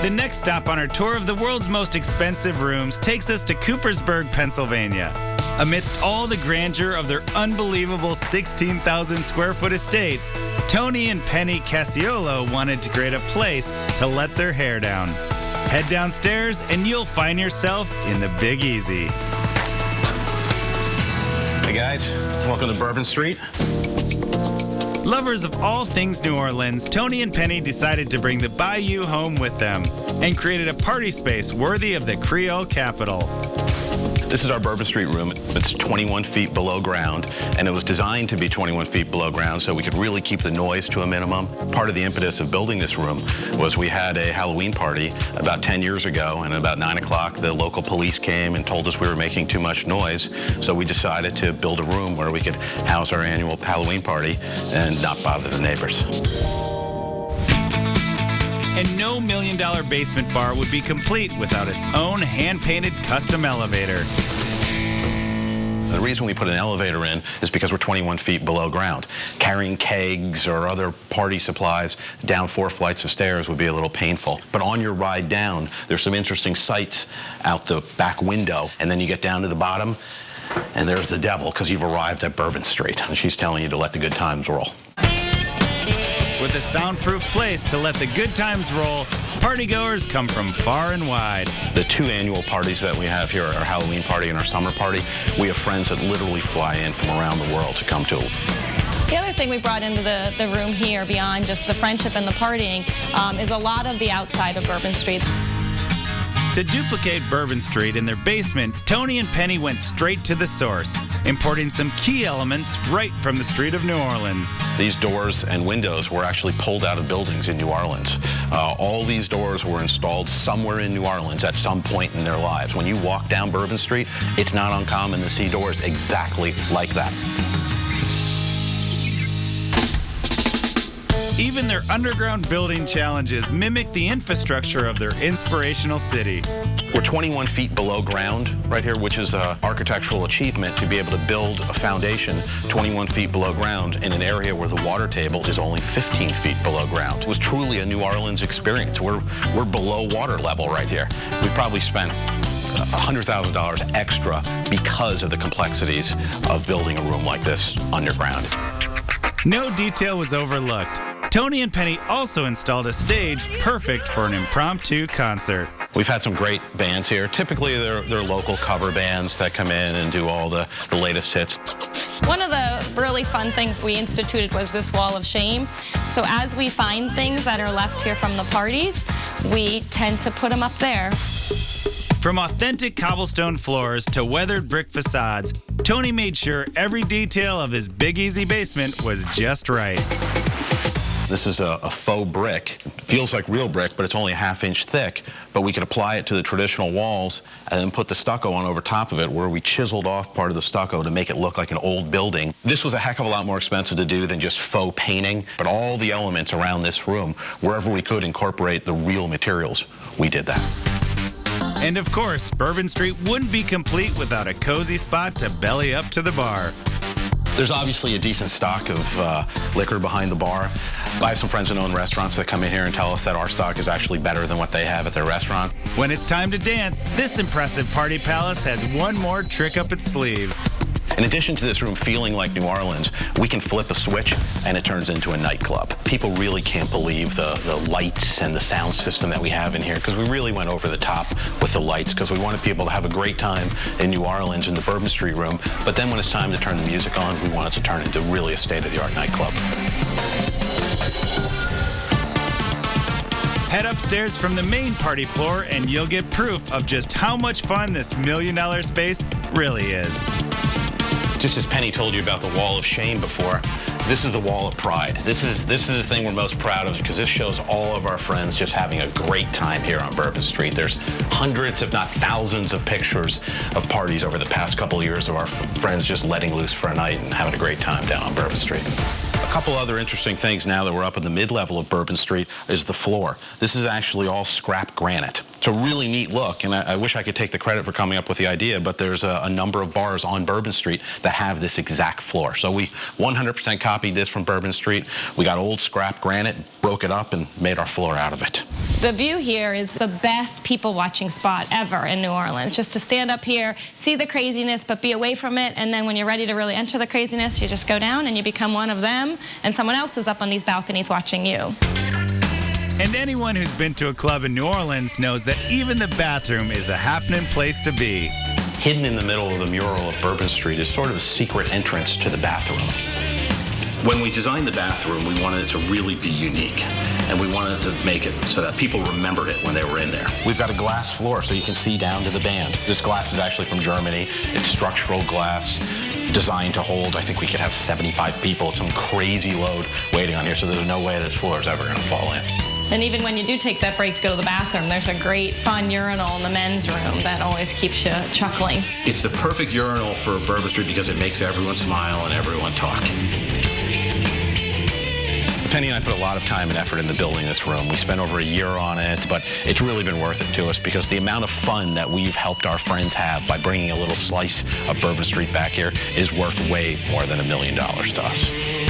The next stop on our tour of the world's most expensive rooms takes us to Coopersburg, Pennsylvania. Amidst all the grandeur of their unbelievable 16,000 square foot estate, Tony and Penny Casiolo wanted to create a place to let their hair down. Head downstairs and you'll find yourself in the Big Easy. Hey guys, welcome to Bourbon Street. Lovers of all things New Orleans, Tony and Penny decided to bring the Bayou home with them and created a party space worthy of the Creole capital. This is our Bourbon Street room. It's 21 feet below ground, and it was designed to be 21 feet below ground so we could really keep the noise to a minimum. Part of the impetus of building this room was we had a Halloween party about 10 years ago, and at about 9 o'clock, the local police came and told us we were making too much noise, so we decided to build a room where we could house our annual Halloween party and not bother the neighbors. And no million-dollar basement bar would be complete without its own hand-painted custom elevator. The reason we put an elevator in is because we're 21 feet below ground. Carrying kegs or other party supplies down 4 flights of stairs would be a little painful. But on your ride down, there's some interesting sights out the back window. And then you get down to the bottom, and there's the devil, because you've arrived at Bourbon Street. And she's telling you to let the good times roll. With a soundproof place to let the good times roll, partygoers come from far and wide. The 2 annual parties that we have here, our Halloween party and our summer party, we have friends that literally fly in from around the world to come to. The other thing we brought into the room here, beyond just the friendship and the partying, is a lot of the outside of Bourbon Street. To duplicate Bourbon Street in their basement, Tony and Penny went straight to the source, importing some key elements right from the street of New Orleans. These doors and windows were actually pulled out of buildings in New Orleans. All these doors were installed somewhere in New Orleans at some point in their lives. When you walk down Bourbon Street, it's not uncommon to see doors exactly like that. Even their underground building challenges mimic the infrastructure of their inspirational city. We're 21 feet below ground right here, which is an architectural achievement to be able to build a foundation 21 feet below ground in an area where the water table is only 15 feet below ground. It was truly a New Orleans experience. We're below water level right here. We probably spent $100,000 extra because of the complexities of building a room like this underground. No detail was overlooked. Tony and Penny also installed a stage perfect for an impromptu concert. We've had some great bands here. Typically, they're local cover bands that come in and do all the latest hits. One of the really fun things we instituted was this wall of shame. So as we find things that are left here from the parties, we tend to put them up there. From authentic cobblestone floors to weathered brick facades, Tony made sure every detail of his Big Easy basement was just right. This is a faux brick. It feels like real brick, but it's only a ½ inch thick. But we could apply it to the traditional walls and then put the stucco on over top of it, where we chiseled off part of the stucco to make it look like an old building. This was a heck of a lot more expensive to do than just faux painting, but all the elements around this room, wherever we could incorporate the real materials, we did that. And of course, Bourbon Street wouldn't be complete without a cozy spot to belly up to the bar. There's obviously a decent stock of liquor behind the bar. I have some friends that own restaurants that come in here and tell us that our stock is actually better than what they have at their restaurant. When it's time to dance, this impressive party palace has one more trick up its sleeve. In addition to this room feeling like New Orleans, we can flip a switch and it turns into a nightclub. People really can't believe the lights and the sound system that we have in here, because we really went over the top with the lights, because we wanted people to have a great time in New Orleans in the Bourbon Street room. But then when it's time to turn the music on, we want it to turn into really a state-of-the-art nightclub. Head upstairs from the main party floor and you'll get proof of just how much fun this $1 million space really is. Just as Penny told you about the wall of shame before, this is the wall of pride. This is the thing we're most proud of, because this shows all of our friends just having a great time here on Bourbon Street. There's hundreds, if not thousands, of pictures of parties over the past couple of years of our friends just letting loose for a night and having a great time down on Bourbon Street. A couple other interesting things now that we're up in the mid-level of Bourbon Street is the floor. This is actually all scrap granite. It's a really neat look, and I wish I could take the credit for coming up with the idea, but there's a number of bars on Bourbon Street that have this exact floor. So we 100% copied this from Bourbon Street. We got old scrap granite, broke it up, and made our floor out of it. The view here is the best people watching spot ever in New Orleans. Just to stand up here, see the craziness, but be away from it. And then when you're ready to really enter the craziness, you just go down and you become one of them. And someone else is up on these balconies watching you. And anyone who's been to a club in New Orleans knows that even the bathroom is a happening place to be. Hidden in the middle of the mural of Bourbon Street is sort of a secret entrance to the bathroom. When we designed the bathroom, we wanted it to really be unique, and we wanted to make it so that people remembered it when they were in there. We've got a glass floor so you can see down to the band. This glass is actually from Germany. It's structural glass, designed to hold, I think we could have 75 people. It's some crazy load waiting on here, so there's no way this floor is ever going to fall in. And even when you do take that break to go to the bathroom, there's a great fun urinal in the men's room that always keeps you chuckling. It's the perfect urinal for Bourbon Street because it makes everyone smile and everyone talk. Penny and I put a lot of time and effort into building this room. We spent over a year on it, but it's really been worth it to us because the amount of fun that we've helped our friends have by bringing a little slice of Bourbon Street back here is worth way more than $1 million to us.